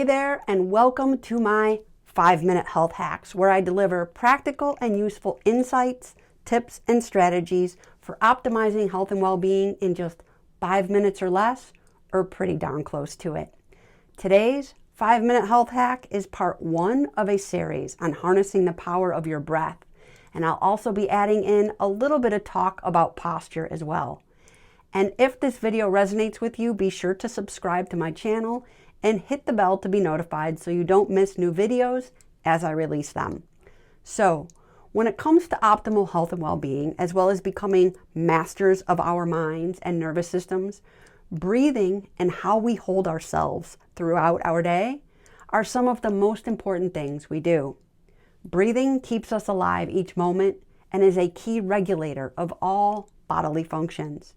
Hey there, and welcome to my 5-minute health hacks, where I deliver practical and useful insights, tips, and strategies for optimizing health and well-being in just 5 minutes or less, or pretty darn close to it. Today's 5-minute health hack is part 1 of a series on harnessing the power of your breath, and I'll also be adding in a little bit of talk about posture as well. And if this video resonates with you, be sure to subscribe to my channel and hit the bell to be notified so you don't miss new videos as I release them. So, when it comes to optimal health and well-being, as well as becoming masters of our minds and nervous systems, breathing and how we hold ourselves throughout our day are some of the most important things we do. Breathing keeps us alive each moment and is a key regulator of all bodily functions.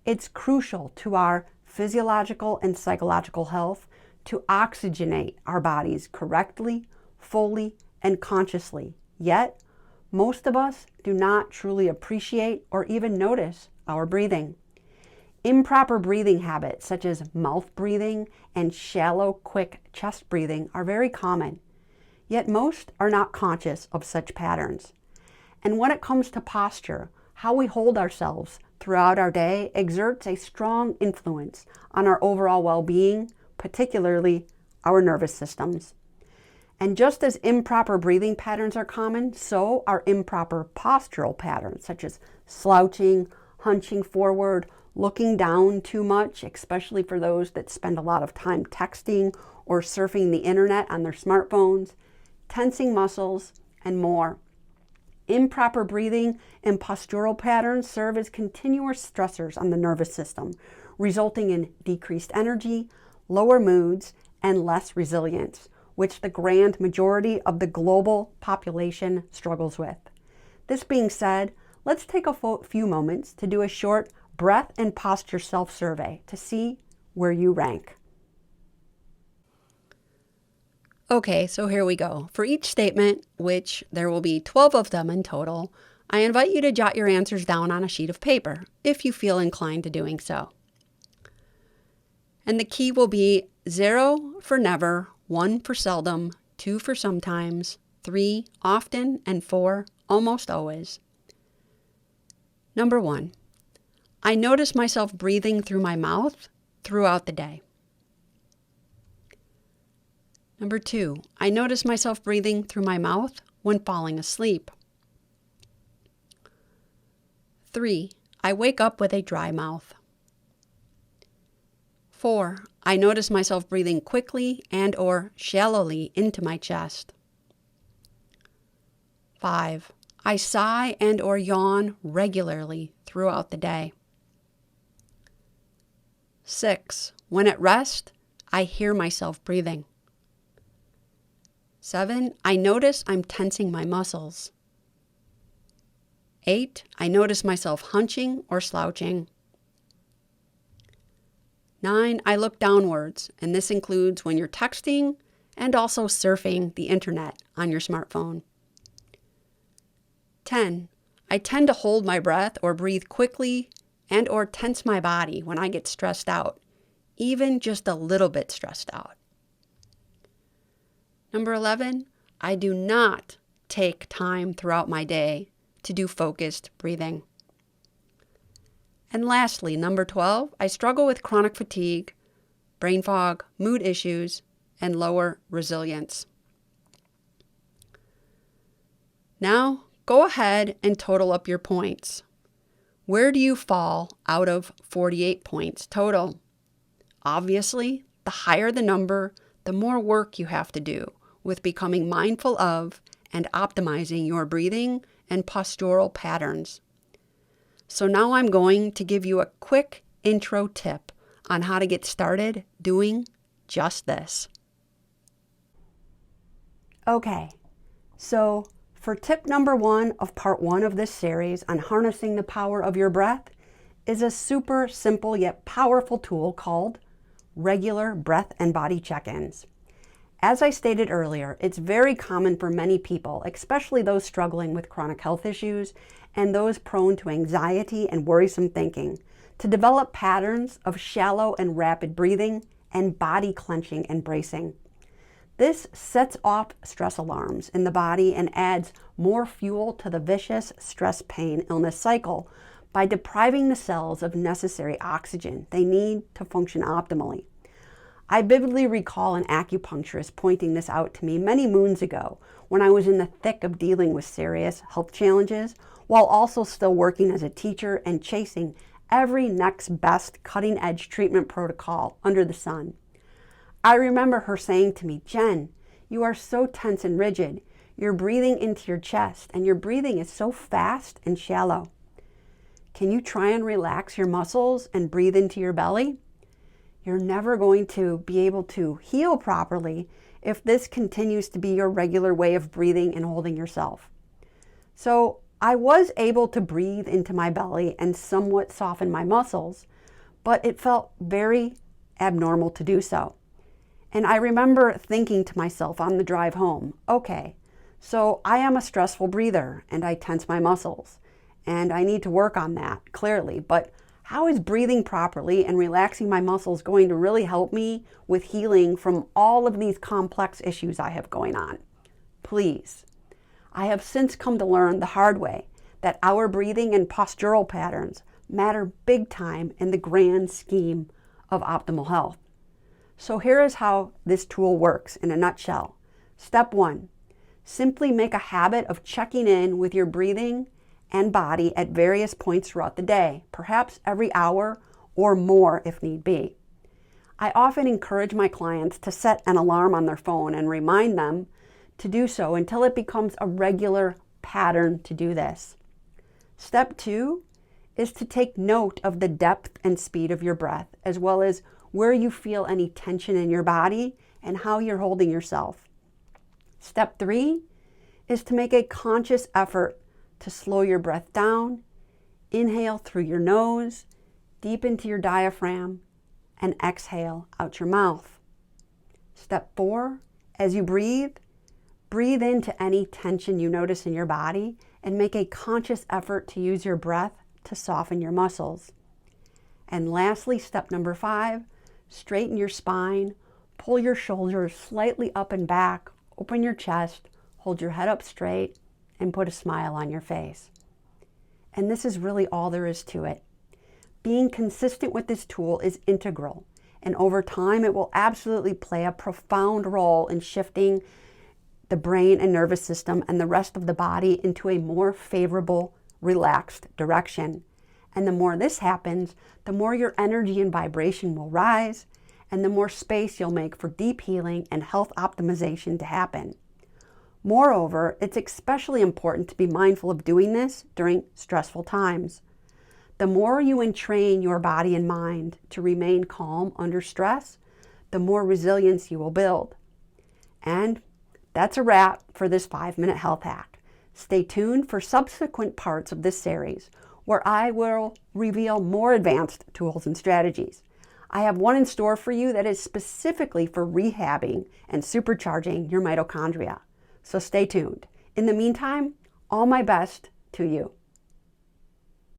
It's crucial to our physiological and psychological health to oxygenate our bodies correctly, fully, and consciously. Yet, most of us do not truly appreciate or even notice our breathing. Improper breathing habits such as mouth breathing and shallow, quick chest breathing are very common. Yet most are not conscious of such patterns. And when it comes to posture, how we hold ourselves throughout our day exerts a strong influence on our overall well-being, particularly our nervous systems. And just as improper breathing patterns are common, so are improper postural patterns, such as slouching, hunching forward, looking down too much, especially for those that spend a lot of time texting or surfing the internet on their smartphones, tensing muscles, and more. Improper breathing and postural patterns serve as continuous stressors on the nervous system, resulting in decreased energy, lower moods, and less resilience, which the grand majority of the global population struggles with. This being said, let's take a few moments to do a short breath and posture self-survey to see where you rank. Okay, so here we go. For each statement, which there will be 12 of them in total, I invite you to jot your answers down on a sheet of paper, if you feel inclined to doing so. And the key will be 0 for never, 1 for seldom, 2 for sometimes, 3 often, and 4 almost always. Number 1, I notice myself breathing through my mouth throughout the day. Number 2, I notice myself breathing through my mouth when falling asleep. 3, I wake up with a dry mouth. 4, I notice myself breathing quickly and or shallowly into my chest. 5, I sigh and or yawn regularly throughout the day. 6, when at rest, I hear myself breathing. 7, I notice I'm tensing my muscles. 8, I notice myself hunching or slouching. 9, I look downwards, and this includes when you're texting and also surfing the internet on your smartphone. 10, I tend to hold my breath or breathe quickly and or tense my body when I get stressed out, even just a little bit stressed out. Number 11, I do not take time throughout my day to do focused breathing. And lastly, number 12, I struggle with chronic fatigue, brain fog, mood issues, and lower resilience. Now, go ahead and total up your points. Where do you fall out of 48 points total? Obviously, the higher the number, the more work you have to do with becoming mindful of and optimizing your breathing and postural patterns. So now I'm going to give you a quick intro tip on how to get started doing just this. Okay, so for tip number 1 of part 1 of this series on harnessing the power of your breath is a super simple yet powerful tool called regular breath and body check-ins. As I stated earlier, it's very common for many people, especially those struggling with chronic health issues and those prone to anxiety and worrisome thinking, to develop patterns of shallow and rapid breathing and body clenching and bracing. This sets off stress alarms in the body and adds more fuel to the vicious stress, pain, illness cycle by depriving the cells of necessary oxygen they need to function optimally. I vividly recall an acupuncturist pointing this out to me many moons ago when I was in the thick of dealing with serious health challenges while also still working as a teacher and chasing every next best cutting-edge treatment protocol under the sun. I remember her saying to me, "Jen, you are so tense and rigid. You're breathing into your chest and your breathing is so fast and shallow. Can you try and relax your muscles and breathe into your belly? You're never going to be able to heal properly if this continues to be your regular way of breathing and holding yourself." So I was able to breathe into my belly and somewhat soften my muscles, but it felt very abnormal to do so. And I remember thinking to myself on the drive home, okay, so I am a stressful breather and I tense my muscles and I need to work on that, clearly, but how is breathing properly and relaxing my muscles going to really help me with healing from all of these complex issues I have going on? Please. I have since come to learn the hard way that our breathing and postural patterns matter big time in the grand scheme of optimal health. So here is how this tool works in a nutshell. Step 1, simply make a habit of checking in with your breathing and body at various points throughout the day, perhaps every hour or more if need be. I often encourage my clients to set an alarm on their phone and remind them to do so until it becomes a regular pattern to do this. Step 2 is to take note of the depth and speed of your breath, as well as where you feel any tension in your body and how you're holding yourself. Step 3 is to make a conscious effort to slow your breath down, inhale through your nose, deep into your diaphragm, and exhale out your mouth. Step 4, as you breathe into any tension you notice in your body and make a conscious effort to use your breath to soften your muscles. And lastly, step number 5, straighten your spine, pull your shoulders slightly up and back, open your chest, hold your head up straight, and put a smile on your face. And this is really all there is to it. Being consistent with this tool is integral, and over time it will absolutely play a profound role in shifting the brain and nervous system and the rest of the body into a more favorable, relaxed direction. And the more this happens, the more your energy and vibration will rise, and the more space you'll make for deep healing and health optimization to happen. Moreover, it's especially important to be mindful of doing this during stressful times. The more you entrain your body and mind to remain calm under stress, the more resilience you will build. And that's a wrap for this 5-minute health hack. Stay tuned for subsequent parts of this series where I will reveal more advanced tools and strategies. I have one in store for you that is specifically for rehabbing and supercharging your mitochondria. So stay tuned. In the meantime, all my best to you.